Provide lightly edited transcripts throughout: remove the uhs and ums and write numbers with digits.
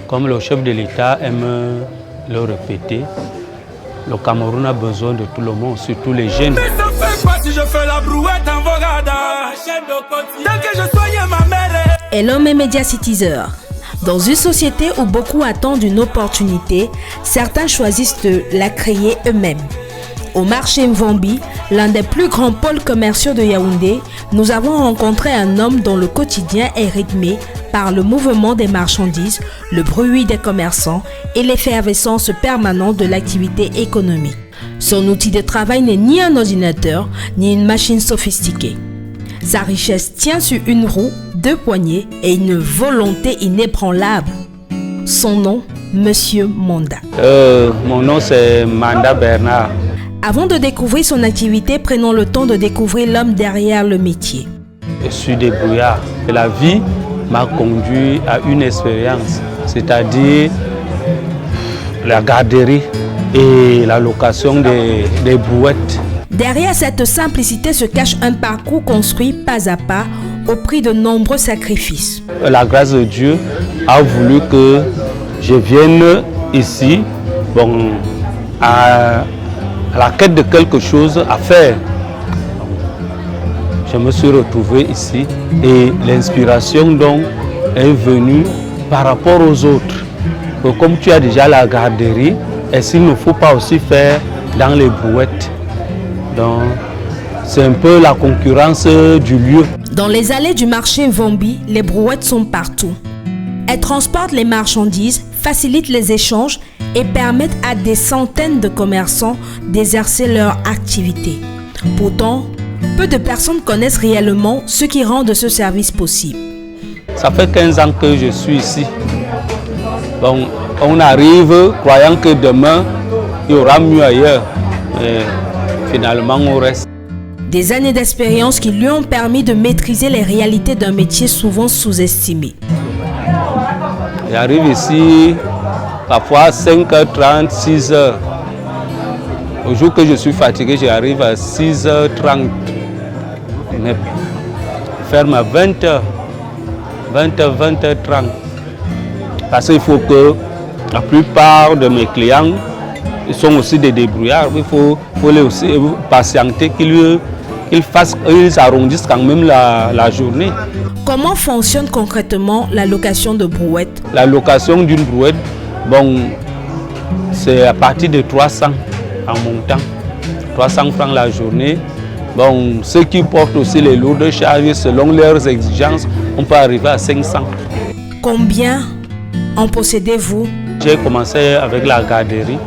Comme le chef de l'État aime le répéter, le Cameroun a besoin de tout le monde, surtout les jeunes. Mais ça fait quoi si je fais la brouette en Vorada? Tant que je soigne ma mère. Et l'homme est média citizen. Dans une société où beaucoup attendent une opportunité, certains choisissent de la créer eux-mêmes. Au marché Mvambi, l'un des plus grands pôles commerciaux de Yaoundé, nous avons rencontré un homme dont le quotidien est rythmé par le mouvement des marchandises, le bruit des commerçants et l'effervescence permanente de l'activité économique. Son outil de travail n'est ni un ordinateur, ni une machine sophistiquée. Sa richesse tient sur une roue, 2 poignées et une volonté inébranlable. Son nom, Monsieur Manda. Mon nom c'est Manda Bernard. Avant de découvrir son activité, prenons le temps de découvrir l'homme derrière le métier. Je suis débrouillard. La vie m'a conduit à une expérience, c'est-à-dire la garderie et la location des brouettes. Derrière cette simplicité se cache un parcours construit pas à pas au prix de nombreux sacrifices. La grâce de Dieu a voulu que je vienne ici à la quête de quelque chose à faire. Je me suis retrouvé ici et l'inspiration donc est venue par rapport aux autres. Donc, comme tu as déjà la garderie, est-ce qu'il ne faut pas aussi faire dans les brouettes? Donc, c'est un peu la concurrence du lieu. Dans les allées du marché Mvambi, les brouettes sont partout. Elles transportent les marchandises, facilitent les échanges et permettent à des centaines de commerçants d'exercer leur activité. Pourtant, peu de personnes connaissent réellement ce qui rend de ce service possible. Ça fait 15 ans que je suis ici. Bon, on arrive croyant que demain, il y aura mieux ailleurs. Mais finalement, on reste. Des années d'expérience qui lui ont permis de maîtriser les réalités d'un métier souvent sous-estimé. J'arrive ici parfois à 5h30, 6h. Au jour que je suis fatigué, j'arrive à 6h30. Mais ferme à 20h, 20h30. Parce qu'il faut que la plupart de mes clients ils sont aussi des débrouillards. Il faut les aussi patienter qu'ils arrondissent quand même la journée. Comment fonctionne concrètement la location de brouettes? La location d'une brouette, c'est à partir de 300 en montant. 300 francs la journée. Ceux qui portent aussi les lourdes charges, selon leurs exigences, on peut arriver à 500. Combien en possédez-vous? J'ai commencé avec la garderie.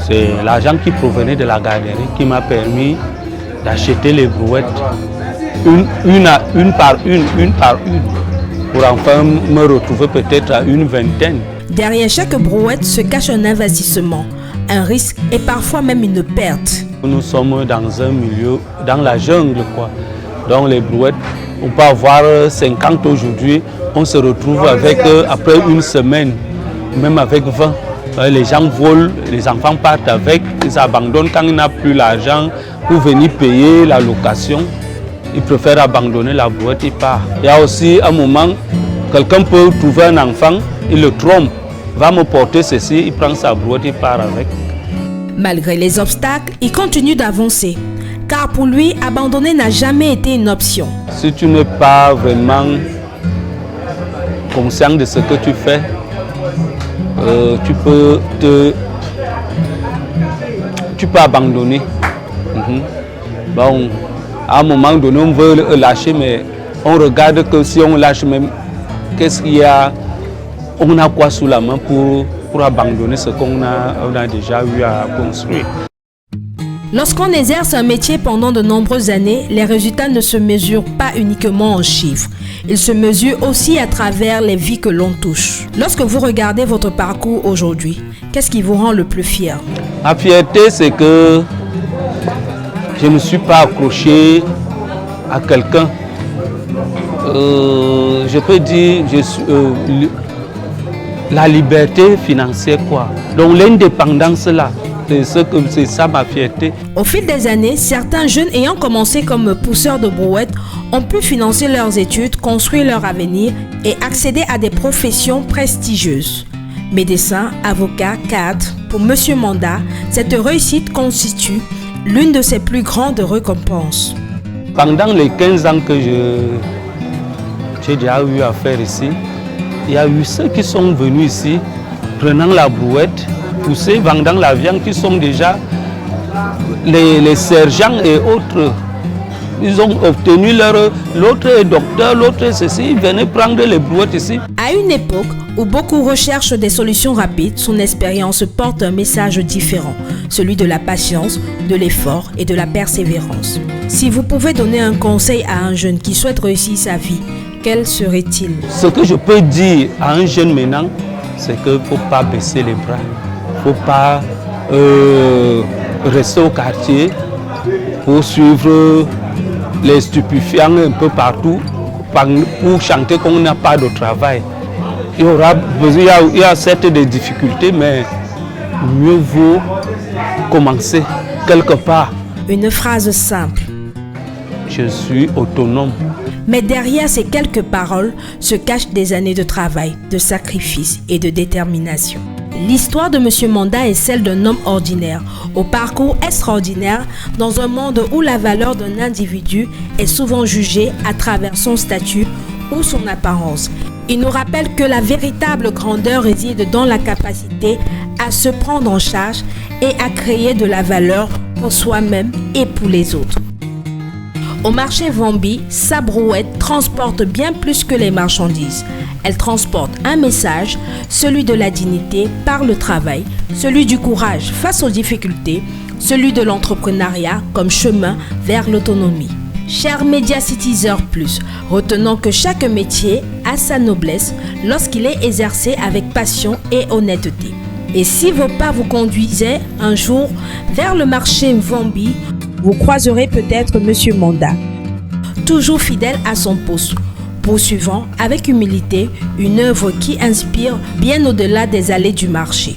C'est l'argent qui provenait de la garderie qui m'a permis d'acheter les brouettes une par une, pour enfin me retrouver peut-être à une vingtaine. Derrière chaque brouette se cache un investissement, un risque et parfois même une perte. Nous sommes dans un milieu, dans la jungle quoi. Donc les brouettes, on peut avoir 50 aujourd'hui, on se retrouve avec, après une semaine, même avec 20. Les gens volent, les enfants partent avec, ils abandonnent quand il n'a plus l'argent pour venir payer la location. Ils préfèrent abandonner la brouette, ils partent. Il y a aussi un moment, quelqu'un peut trouver un enfant, il le trompe, va me porter ceci, il prend sa brouette, il part avec. Malgré les obstacles, il continue d'avancer, car pour lui, abandonner n'a jamais été une option. Si tu n'es pas vraiment conscient de ce que tu fais, tu peux abandonner. À un moment donné, on veut lâcher, mais on regarde que si on lâche même, qu'est-ce qu'il y a? On a quoi sous la main pour abandonner ce qu'on a déjà eu à construire. Lorsqu'on exerce un métier pendant de nombreuses années, les résultats ne se mesurent pas uniquement en chiffres. Ils se mesurent aussi à travers les vies que l'on touche. Lorsque vous regardez votre parcours aujourd'hui, qu'est-ce qui vous rend le plus fier? Ma fierté, c'est que je ne me suis pas accroché à quelqu'un. Je peux dire la liberté financière quoi. Donc l'indépendance là, C'est ça ma fierté. Au fil des années, certains jeunes ayant commencé comme pousseurs de brouettes ont pu financer leurs études, construire leur avenir et accéder à des professions prestigieuses. Médecin, avocat, cadre, pour M. Manda, cette réussite constitue l'une de ses plus grandes récompenses. Pendant les 15 ans que j'ai déjà eu à faire ici, il y a eu ceux qui sont venus ici, prenant la brouette, pousser, vendant la viande, qui sont déjà les sergents et autres. Ils ont obtenu l'autre est docteur, l'autre est ceci, ils venaient prendre les brouettes ici. À une époque où beaucoup recherchent des solutions rapides, son expérience porte un message différent, celui de la patience, de l'effort et de la persévérance. Si vous pouvez donner un conseil à un jeune qui souhaite réussir sa vie, quel serait-il? Ce que je peux dire à un jeune maintenant, c'est qu'il ne faut pas baisser les bras, il ne faut pas rester au quartier pour suivre les stupéfiants un peu partout pour chanter qu'on n'a pas de travail. Il y a certes des difficultés, mais mieux vaut commencer quelque part. Une phrase simple. Je suis autonome. Mais derrière ces quelques paroles se cachent des années de travail, de sacrifice et de détermination. L'histoire de M. Manda est celle d'un homme ordinaire, au parcours extraordinaire, dans un monde où la valeur d'un individu est souvent jugée à travers son statut ou son apparence. Il nous rappelle que la véritable grandeur réside dans la capacité à se prendre en charge et à créer de la valeur pour soi-même et pour les autres. Au marché Vambi, sa brouette transporte bien plus que les marchandises. Elle transporte un message, celui de la dignité par le travail, celui du courage face aux difficultés, celui de l'entrepreneuriat comme chemin vers l'autonomie. Chers Media Citizen Plus, retenons que chaque métier a sa noblesse lorsqu'il est exercé avec passion et honnêteté. Et si vos pas vous conduisaient un jour vers le marché Vambi, vous croiserez peut-être M. Manda, toujours fidèle à son poste, poursuivant avec humilité une œuvre qui inspire bien au-delà des allées du marché.